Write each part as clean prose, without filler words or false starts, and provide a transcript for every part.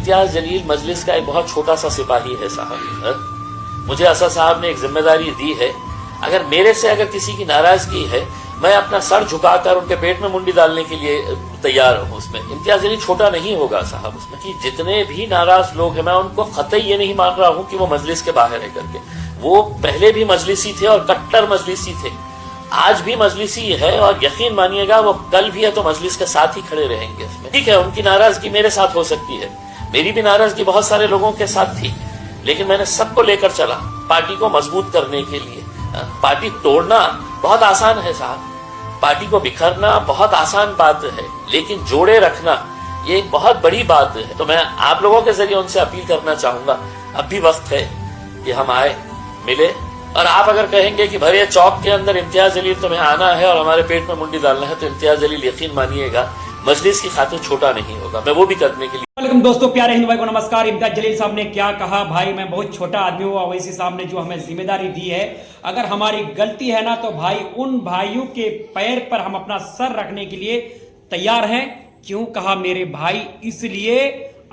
इम्तियाज जलील मजलिस का एक बहुत छोटा सा सिपाही है साहब। मुझे असद साहब ने एक जिम्मेदारी दी है, अगर मेरे से अगर किसी की नाराजगी है, मैं अपना सर झुकाकर उनके पेट में मुंडी डालने के लिए तैयार हूं। उसमें इम्तियाज जलील छोटा नहीं होगा साहब। उसमें कि जितने भी नाराज लोग हैं, मैं उनको कतई ये नहीं मान रहा हूं कि वो मजलिस के बाहर है करके। वो पहले भी मजलिसी थे और कट्टर मजलिसी थे, आज भी मजलिसी है, और यकीन मानिएगा वो कल भी है तो मजलिस के साथ ही खड़े रहेंगे। इसमें ठीक है, उनकी नाराजगी मेरे साथ हो सकती है, मेरी भी नाराजगी बहुत सारे लोगों के साथ थी, लेकिन मैंने सबको लेकर चला पार्टी को मजबूत करने के लिए। पार्टी तोड़ना बहुत आसान है साहब, पार्टी को बिखरना बहुत आसान बात है, लेकिन जोड़े रखना ये एक बहुत बड़ी बात है। तो मैं आप लोगों के जरिए उनसे अपील करना चाहूंगा, अब भी वक्त है कि हम आए, मिले, और आप अगर कहेंगे कि भरे चौक के अंदर इम्तियाज जलील तुम्हें आना है और हमारे पेट में मुंडी डालना है, तो इम्तियाज जलील यकीन मानिएगा मजलिस की खातिर छोटा नहीं होगा, मैं वो भी करने के लिए। वालेकुम दोस्तों, प्यारे हिंदू भाई को नमस्कार। इम्तियाज जलील साहब ने क्या कहा, भाई मैं बहुत छोटा आदमी हूँ, ओवैसी साहब ने जो हमें जिम्मेदारी दी है, अगर हमारी गलती है ना तो भाई उन भाइयों के पैर पर हम अपना सर रखने के लिए तैयार हैं। क्यों कहा मेरे भाई? इसलिए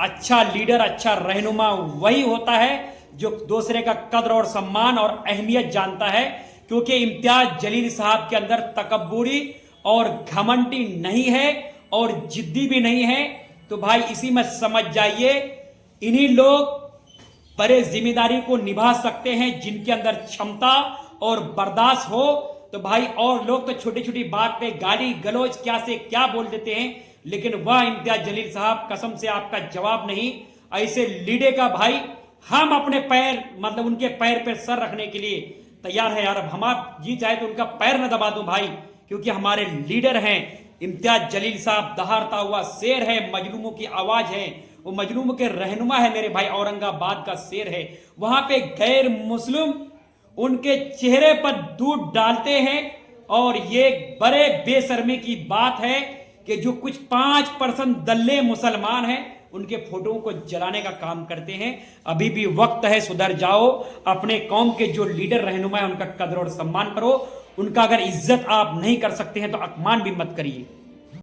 अच्छा लीडर, अच्छा रहनुमा वही होता है जो दूसरे का कद्र और सम्मान और अहमियत जानता है। क्योंकि इम्तियाज जलील साहब के अंदर तकब्बुरी और घमंडी नहीं है और जिद्दी भी नहीं है। तो भाई इसी में समझ जाइए, इन्हीं लोग बड़े जिम्मेदारी को निभा सकते हैं जिनके अंदर क्षमता और बर्दाश्त हो। तो भाई और लोग तो छोटी छोटी बात पे गाली गलौज क्या से क्या बोल देते हैं, लेकिन वह इम्तियाज जलील साहब कसम से आपका जवाब नहीं। ऐसे लीडर का भाई हम अपने पैर मतलब उनके पैर पे सर रखने के लिए तैयार है यार। अब हम आप जी चाहे तो उनका पैर न दबा दूं भाई, क्योंकि हमारे लीडर हैं इम्तियाज जलील साहब। दहाड़ता हुआ शेर है, मजलूमों की आवाज है, वो मजलूमों के रहनुमा है मेरे भाई, औरंगाबाद का शेर है। वहां पे गैर मुस्लिम उनके चेहरे पर दूध डालते हैं, और ये बड़े बेशर्मी की बात है कि जो कुछ 5% दल्ले मुसलमान हैं उनके फोटोओं को जलाने का काम करते हैं। अभी भी वक्त है, सुधर जाओ। अपने कौम के जो लीडर रहनुमा है उनका कदर और सम्मान करो। उनका अगर इज्जत आप नहीं कर सकते हैं तो अपमान भी मत करिए।